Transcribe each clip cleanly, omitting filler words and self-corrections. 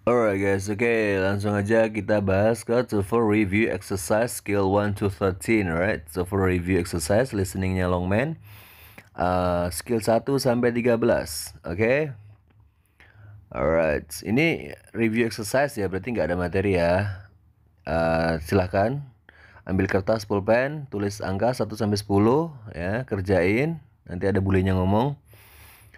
Alright guys, oke, langsung aja kita bahas ke TOEFL review exercise skill 1 to 13, alright. TOEFL review exercise listeningnya Longman, skill 1 sampai 13, oke. Alright, ini review exercise ya, berarti nggak ada materi ya. Silahkan ambil kertas pulpen, tulis angka 1 sampai 10 ya, kerjain. Nanti ada bulenya ngomong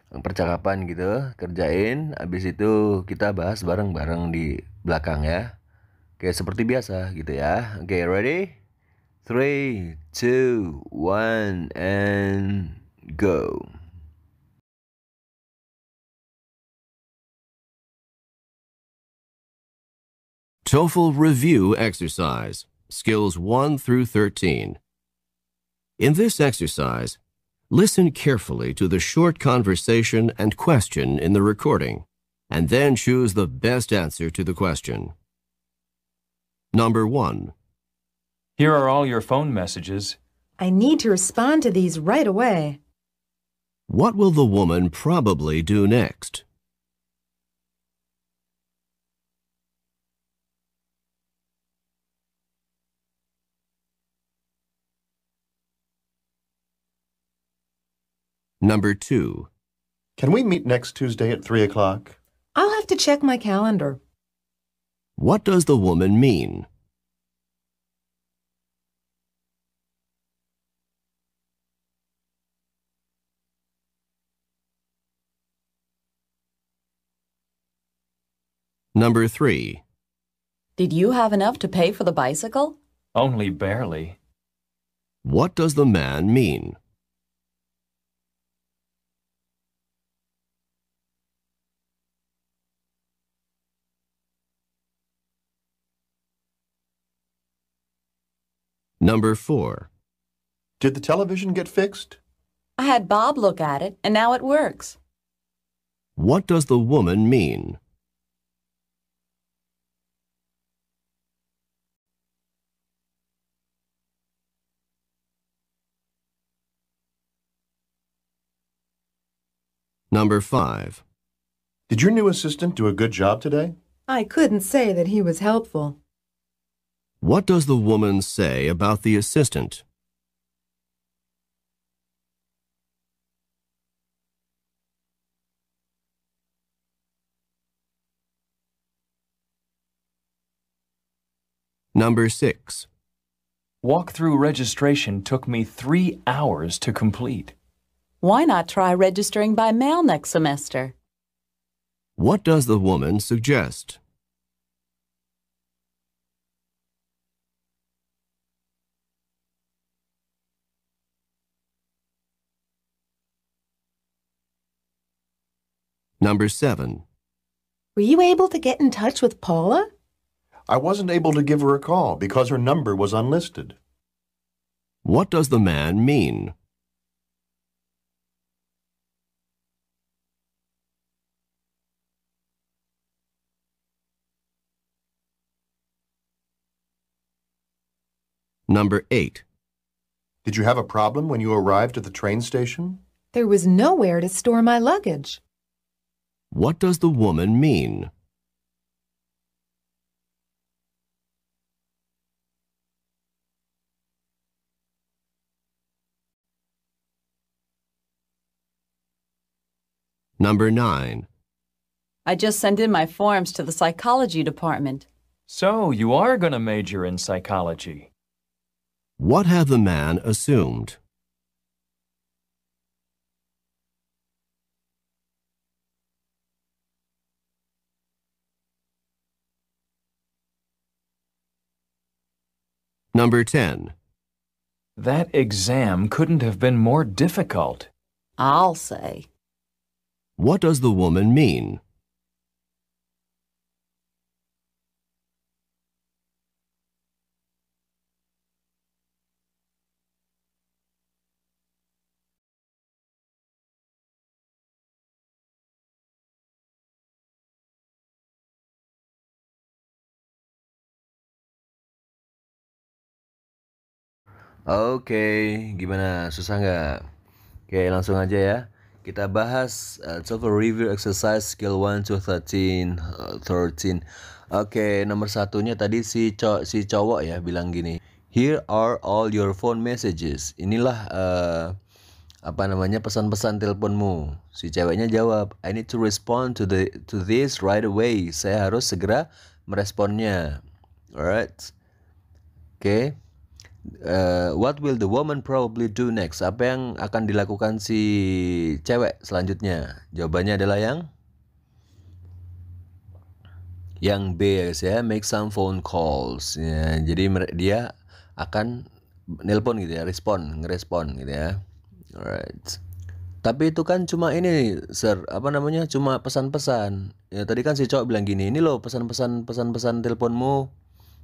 percakapan gitu, kerjain. Habis itu kita bahas bareng-bareng di belakang ya. Oke, seperti biasa gitu ya. Oke, ready? 3, 2, 1, and go. TOEFL Review Exercise, Skills 1 through 13. In this exercise, listen carefully to the short conversation and question in the recording, and then choose the best answer to the question. Number 1. Here are all your phone messages. I need to respond to these right away. What will the woman probably do next? Number 2. Can we meet next Tuesday at 3 o'clock? I'll have to check my calendar. What does the woman mean? Number 3. Did you have enough to pay for the bicycle? Only barely. What does the man mean? Number 4. Did the television get fixed? I had Bob look at it, and now it works. What does the woman mean? Number 5. Did your new assistant do a good job today? I couldn't say that he was helpful. What does the woman say about the assistant? Number 6. Walk-through registration took me 3 hours to complete. Why not try registering by mail next semester? What does the woman suggest? Number 7. Were you able to get in touch with Paula? I wasn't able to give her a call because her number was unlisted. What does the man mean? Number 8. Did you have a problem when you arrived at the train station? There was nowhere to store my luggage. What does the woman mean? Number 9. I just sent in my forms to the psychology department. So, you are going to major in psychology. What had the man assumed? Number 10. That exam couldn't have been more difficult. I'll say. What does the woman mean? Oke, gimana? Susah nggak? Oke, langsung aja ya. Kita bahas TOEFL review exercise skill 1 to 13. Oke, nomor satunya tadi si cowok ya bilang gini. Here are all your phone messages. Inilah pesan-pesan teleponmu. Si ceweknya jawab, I need to respond to this right away. Saya harus segera meresponnya. Alright. Oke. What will the woman probably do next? Apa yang akan dilakukan si cewek selanjutnya? Jawabannya adalah yang B ya guys ya, make some phone calls. Ya, jadi dia akan nelpon gitu ya, ngerespon gitu ya. Alright. Tapi itu kan cuma ini, sir, cuma pesan-pesan. Ya tadi kan si cowok bilang gini, ini loh pesan-pesan teleponmu.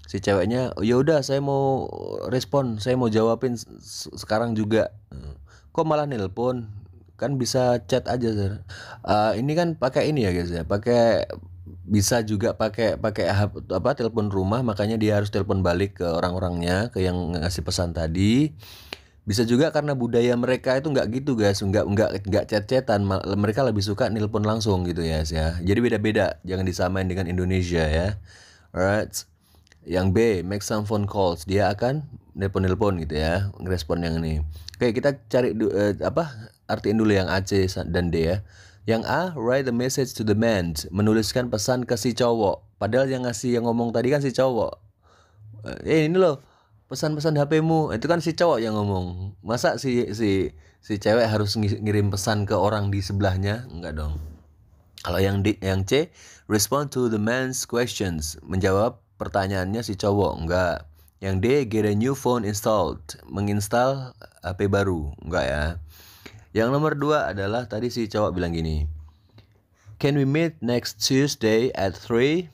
Si ceweknya, oh ya udah saya mau respon, saya mau jawabin sekarang juga. Kok malah nelpon? Kan bisa chat aja, sir. Ini kan pakai ini ya guys ya, bisa juga pakai telepon rumah, makanya dia harus telepon balik ke orang-orangnya, ke yang ngasih pesan tadi. Bisa juga karena budaya mereka itu nggak gitu guys, nggak chat-chatan, mereka lebih suka nelpon langsung gitu ya guys ya. Jadi beda-beda, jangan disamain dengan Indonesia ya. Alright. Yang B, make some phone calls, dia akan nelpon gitu ya, ngerespon yang ini. Oke, kita cari artiin dulu yang A, C dan D ya. Yang A, write a message to the man, menuliskan pesan ke si cowok. Padahal yang ngomong tadi kan si cowok. Ini loh pesan-pesan HP-mu, itu kan si cowok yang ngomong. Masa si cewek harus ngirim pesan ke orang di sebelahnya? Enggak dong. Kalau yang C, respond to the man's questions, menjawab pertanyaannya si cowok. Enggak. Yang D, get a new phone installed, menginstal HP baru. Enggak ya. Yang nomor 2 adalah tadi si cowok bilang gini, can we meet next Tuesday at 3?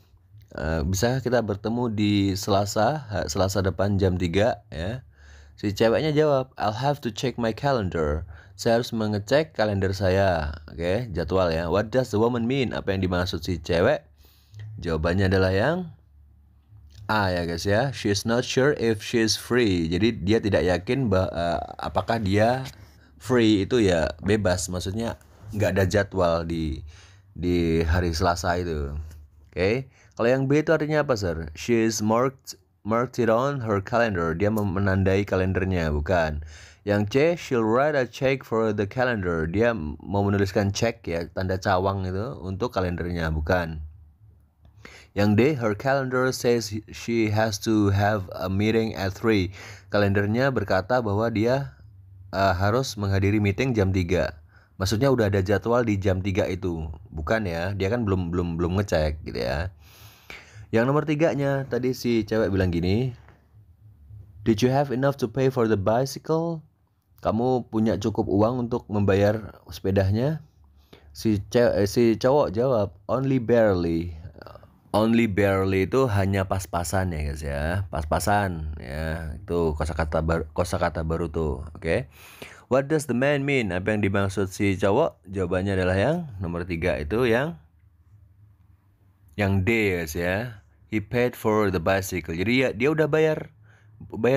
Bisa kita bertemu di Selasa depan jam 3 ya. Si ceweknya jawab, I'll have to check my calendar. Saya harus mengecek kalender saya. Oke, jadwal ya. What does the woman mean? Apa yang dimaksud si cewek? Jawabannya adalah yang A ya guys ya. She is not sure if she is free. Jadi dia tidak yakin apakah dia free, itu ya bebas. Maksudnya nggak ada jadwal di hari Selasa itu. Oke. Kalau yang B itu artinya apa, sir? She is marked it on her calendar. Dia menandai kalendernya, bukan. Yang C, she'll write a check for the calendar. Dia mau menuliskan check ya, tanda cawang itu untuk kalendernya, bukan. Yang D, her calendar says she has to have a meeting at 3. Kalendernya berkata bahwa dia harus menghadiri meeting jam 3. Maksudnya udah ada jadwal di jam 3 itu. Bukan ya, dia kan belum ngecek gitu ya. Yang nomor 3-nya, tadi si cewek bilang gini, did you have enough to pay for the bicycle? Kamu punya cukup uang untuk membayar sepedanya? Si cowok jawab, only barely. Only barely itu hanya pas-pasan ya guys ya, pas-pasan ya. Itu kosakata baru tuh, oke. What does the man mean? Apa yang dimaksud si cowok? Jawabannya adalah yang nomor 3 itu yang D guys ya. He paid for the bicycle. Jadi ya dia udah bayar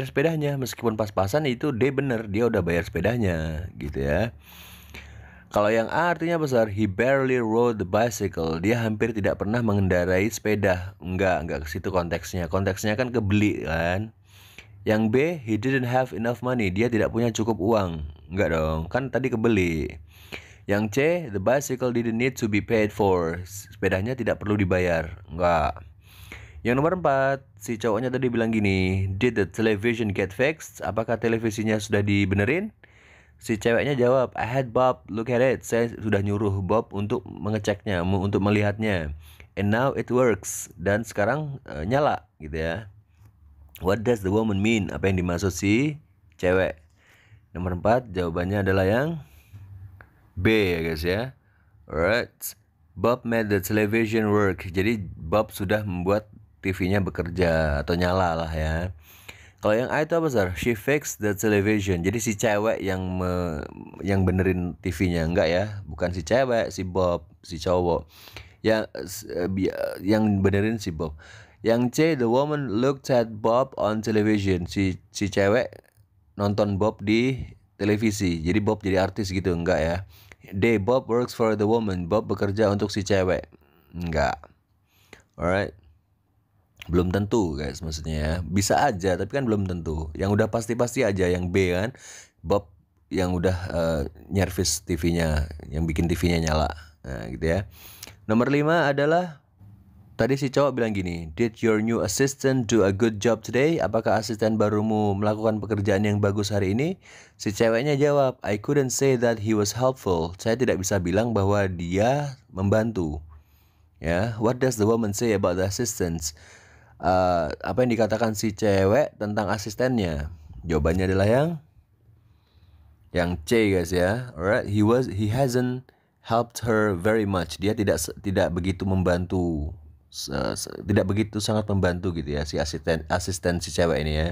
sepedanya, meskipun pas-pasan itu D bener, dia udah bayar sepedanya gitu ya. Kalau yang A artinya besar, he barely rode the bicycle. Dia hampir tidak pernah mengendarai sepeda. Enggak ke situ konteksnya. Konteksnya kan kebeli kan. Yang B, he didn't have enough money. Dia tidak punya cukup uang. Enggak dong, kan tadi kebeli. Yang C, the bicycle didn't need to be paid for. Sepedanya tidak perlu dibayar. Enggak. Yang nomor 4, si cowoknya tadi bilang gini, did the television get fixed? Apakah televisinya sudah dibenerin? Si ceweknya jawab, I had Bob look at it. Saya sudah nyuruh Bob untuk mengeceknya, untuk melihatnya. And now it works. Dan sekarang nyala gitu ya. What does the woman mean? Apa yang dimaksud si cewek? Nomor 4, jawabannya adalah yang B ya guys ya. Alright. Bob made the television work. Jadi Bob sudah membuat TV-nya bekerja atau nyala lah ya. Kalau yang A itu apa, sir? She fixed the television. Jadi si cewek yang benerin TV-nya, enggak ya? Bukan si cewek, si Bob, si cowok. Yang benerin si Bob. Yang C, the woman looked at Bob on television. Si cewek nonton Bob di televisi. Jadi Bob jadi artis gitu, enggak ya? D. Bob works for the woman. Bob bekerja untuk si cewek. Enggak. Alright. Belum tentu guys, maksudnya ya. Bisa aja tapi kan belum tentu. Yang udah pasti-pasti aja yang B kan, Bob yang udah nyervis TV-nya, yang bikin TV-nya nyala. Nah gitu ya. Nomor 5 adalah tadi si cowok bilang gini, did your new assistant do a good job today? Apakah asisten barumu melakukan pekerjaan yang bagus hari ini? Si ceweknya jawab, I couldn't say that he was helpful. Saya tidak bisa bilang bahwa dia membantu. Ya, what does the woman say about the assistants? Apa yang dikatakan si cewek tentang asistennya? Jawabannya adalah yang C guys ya. Alright, he hasn't helped her very much. Dia tidak begitu membantu, tidak begitu sangat membantu gitu ya si asisten si cewek ini ya.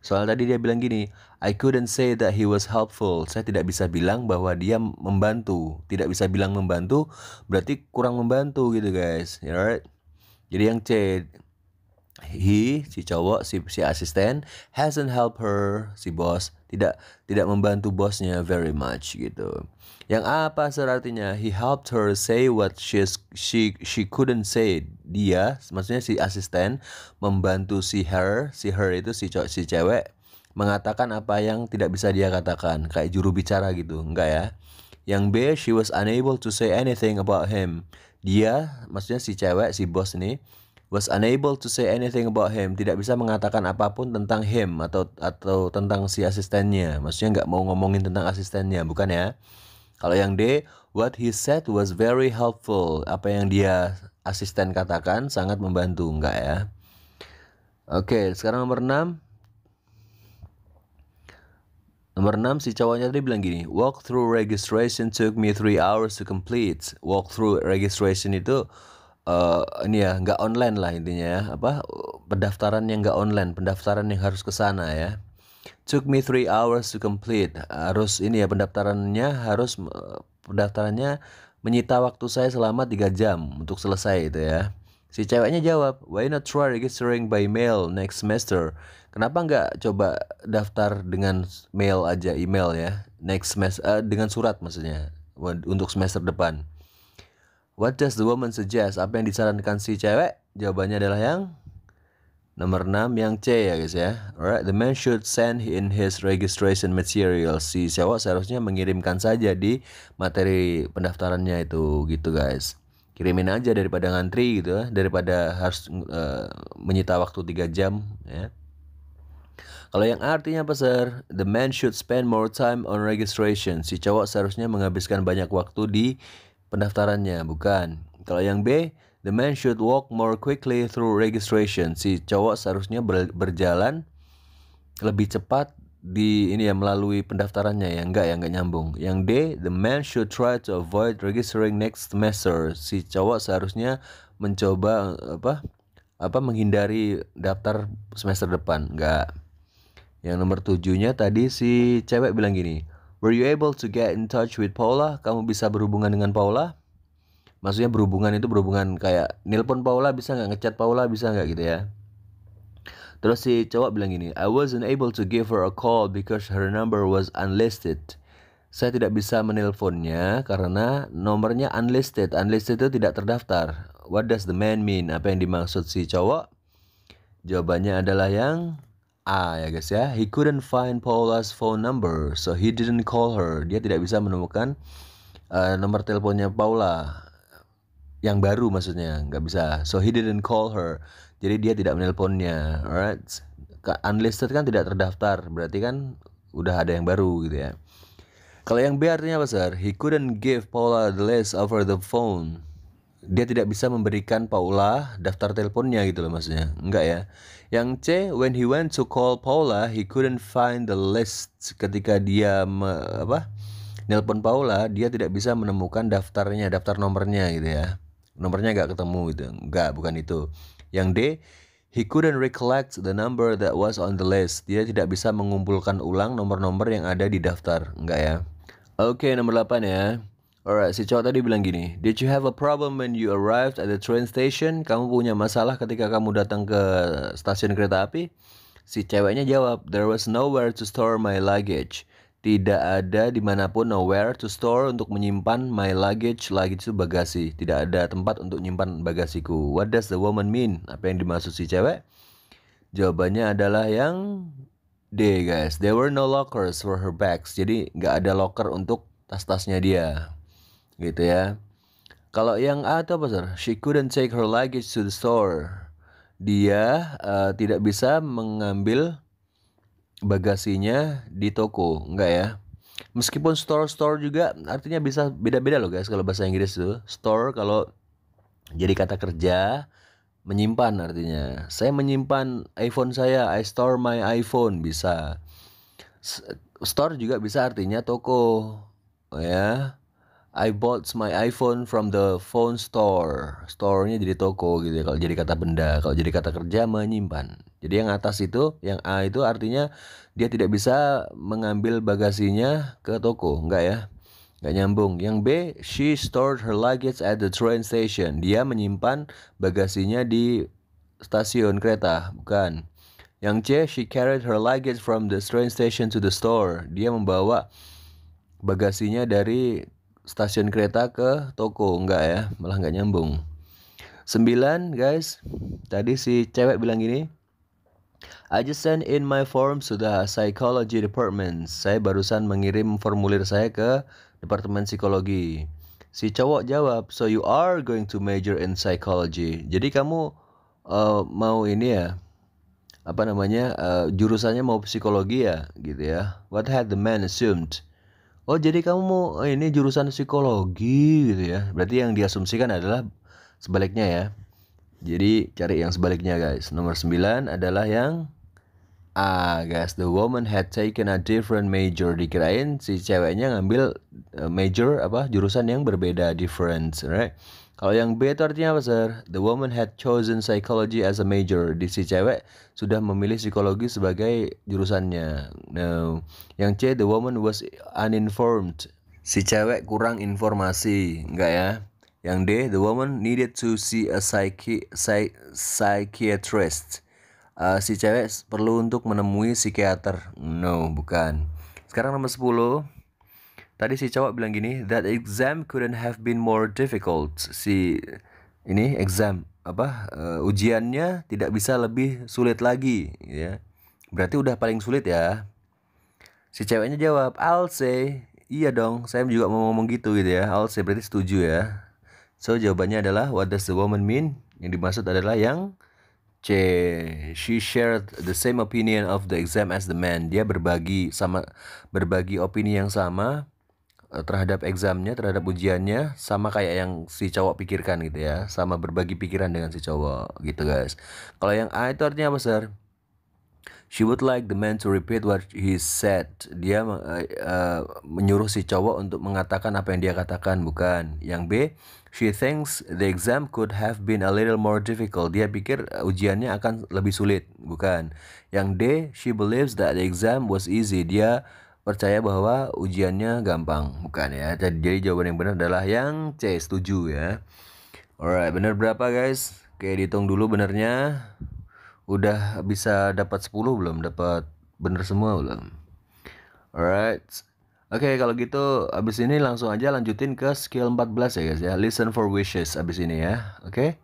Soal tadi dia bilang gini, I couldn't say that he was helpful. Saya tidak bisa bilang bahwa dia membantu. Tidak bisa bilang membantu berarti kurang membantu gitu guys. Alright. Jadi yang C, he si cowok si asisten hasn't helped her si bos, tidak membantu bosnya very much gitu. Yang A apa artinya? He helped her say what she couldn't say. Dia maksudnya si asisten membantu si her itu si cewek mengatakan apa yang tidak bisa dia katakan, kayak juru bicara gitu. Enggak ya. Yang B, she was unable to say anything about him. Dia maksudnya si cewek si bos ini was unable to say anything about him, tidak bisa mengatakan apapun tentang him atau tentang si asistennya. Maksudnya nggak mau ngomongin tentang asistennya, bukan ya? Kalau yang D, what he said was very helpful. Apa yang dia asisten katakan sangat membantu, enggak ya? Oke, sekarang nomor 6. Nomor 6 si cowoknya tadi bilang gini, walk through registration took me 3 hours to complete. Walk through registration itu ini ya, nggak online lah intinya ya, pendaftaran yang nggak online, pendaftaran yang harus ke sana ya. Took me 3 hours to complete. Harus ini ya, pendaftarannya menyita waktu saya selama 3 jam untuk selesai itu ya. Si ceweknya jawab, why not try registering by mail next semester? Kenapa nggak coba daftar dengan mail aja, email ya, next semester, dengan surat maksudnya, untuk semester depan. What does the woman suggest? Apa yang disarankan si cewek? Jawabannya adalah yang nomor 6, yang C ya guys ya. Alright, the man should send in his registration material. Si cowok seharusnya mengirimkan saja di materi pendaftarannya itu gitu guys. Kirimin aja daripada ngantri gitu ya, daripada harus menyita waktu 3 jam ya. Kalau yang A artinya apa sir? The man should spend more time on registration. Si cowok seharusnya menghabiskan banyak waktu di pendaftarannya, bukan. Kalau yang B, the man should walk more quickly through registration. Si cowok seharusnya berjalan lebih cepat di ini ya, melalui pendaftarannya ya. Enggak nyambung. Yang D, the man should try to avoid registering next semester. Si cowok seharusnya mencoba menghindari daftar semester depan. Enggak. Yang nomor 7-nya tadi si cewek bilang gini, were you able to get in touch with Paula? Kamu bisa berhubungan dengan Paula? Maksudnya berhubungan itu berhubungan kayak nelpon Paula bisa nggak, ngechat Paula bisa nggak gitu ya. Terus si cowok bilang gini, I wasn't able to give her a call because her number was unlisted. Saya tidak bisa menelponnya karena nomornya unlisted. Unlisted itu tidak terdaftar. What does the man mean? Apa yang dimaksud si cowok? Jawabannya adalah yang A ya guys ya. He couldn't find Paula's phone number, so he didn't call her. Dia tidak bisa menemukan nomor teleponnya Paula yang baru, maksudnya nggak bisa. So he didn't call her. Jadi dia tidak menelponnya. Alright. Unlisted kan tidak terdaftar, berarti kan udah ada yang baru gitu ya. Kalau yang B artinya apa sir? He couldn't give Paula the list over the phone. Dia tidak bisa memberikan Paula daftar teleponnya gitu loh maksudnya. Enggak ya. Yang C, when he went to call Paula, he couldn't find the list. Ketika dia nelpon Paula, dia tidak bisa menemukan daftar nomornya gitu ya. Nomornya enggak ketemu gitu. Enggak, bukan itu. Yang D, he couldn't recollect the number that was on the list. Dia tidak bisa mengumpulkan ulang nomor-nomor yang ada di daftar. Enggak ya. Oke, nomor 8 ya. Alright, si cowok tadi bilang gini, did you have a problem when you arrived at the train station? Kamu punya masalah ketika kamu datang ke stasiun kereta api? Si ceweknya jawab, there was nowhere to store my luggage. Tidak ada dimanapun, nowhere to store, untuk menyimpan my luggage. Luggage itu bagasi. Tidak ada tempat untuk menyimpan bagasiku. What does the woman mean? Apa yang dimaksud si cewek? Jawabannya adalah yang D, guys. There were no lockers for her bags. Jadi nggak ada locker untuk tas-tasnya dia. Gitu ya. Kalau yang A itu apa, sir? She couldn't take her luggage to the store. Dia tidak bisa mengambil bagasinya di toko, enggak ya. Meskipun store juga artinya bisa beda-beda loh guys kalau bahasa Inggris tuh. Store kalau jadi kata kerja, menyimpan artinya. Saya menyimpan iPhone saya, I store my iPhone, bisa. Store juga bisa artinya toko, ya. I bought my iPhone from the phone store. Store-nya jadi toko gitu ya kalau jadi kata benda. Kalau jadi kata kerja, menyimpan. Jadi yang atas itu, yang A itu artinya dia tidak bisa mengambil bagasinya ke toko, enggak ya? Enggak nyambung. Yang B, she stored her luggage at the train station. Dia menyimpan bagasinya di stasiun kereta, bukan. Yang C, she carried her luggage from the train station to the store. Dia membawa bagasinya dari stasiun kereta ke toko, enggak ya, malah enggak nyambung. 9 guys, tadi si cewek bilang gini, I just sent in my forms to the psychology department. Saya barusan mengirim formulir saya ke departemen psikologi. Si cowok jawab, so you are going to major in psychology. Jadi kamu mau ini ya, apa namanya, jurusannya mau psikologi ya, gitu ya. What had the man assumed? Oh, jadi kamu mau ini jurusan psikologi gitu ya. Berarti yang diasumsikan adalah sebaliknya ya. Jadi cari yang sebaliknya guys. Nomor 9 adalah yang A guys. The woman had taken a different major. Dikirain si ceweknya ngambil major apa, jurusan yang berbeda, different, right? Kalau yang B itu artinya apa, sir? The woman had chosen psychology as a major. Di si cewek sudah memilih psikologi sebagai jurusannya. No. Yang C, the woman was uninformed. Si cewek kurang informasi, enggak ya? Yang D, the woman needed to see a psychiatrist. Si cewek perlu untuk menemui psikiater. No, bukan. Sekarang nomor 10. Tadi si cowok bilang gini, that exam couldn't have been more difficult. Si ini exam apa, ujiannya tidak bisa lebih sulit lagi, ya. Berarti udah paling sulit ya. Si ceweknya jawab, I'll say, iya dong, saya juga mau ngomong gitu ya. I'll say berarti setuju ya. So jawabannya adalah what does the woman mean? Yang dimaksud adalah yang C. She shared the same opinion of the exam as the man. Dia berbagi opini yang sama terhadap examnya, terhadap ujiannya, sama kayak yang si cowok pikirkan gitu ya, sama berbagi pikiran dengan si cowok gitu guys. Kalau yang A itu artinya apa, sir? She would like the man to repeat what he said. Dia menyuruh si cowok untuk mengatakan apa yang dia katakan, bukan. Yang B, she thinks the exam could have been a little more difficult. Dia pikir ujiannya akan lebih sulit, bukan. Yang D, she believes that the exam was easy. Dia percaya bahwa ujiannya gampang, bukan ya. Jadi jawaban yang benar adalah yang C, setuju ya. Alright, benar berapa guys? Oke, dihitung dulu benernya. Udah bisa dapat 10 belum? Dapat bener semua belum? Alright. Oke, kalau gitu abis ini langsung aja lanjutin ke skill 14 ya guys ya. Listen for wishes abis ini ya. Oke.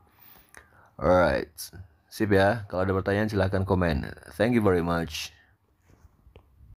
Alright. Sip ya. Kalau ada pertanyaan silahkan komen. Thank you very much.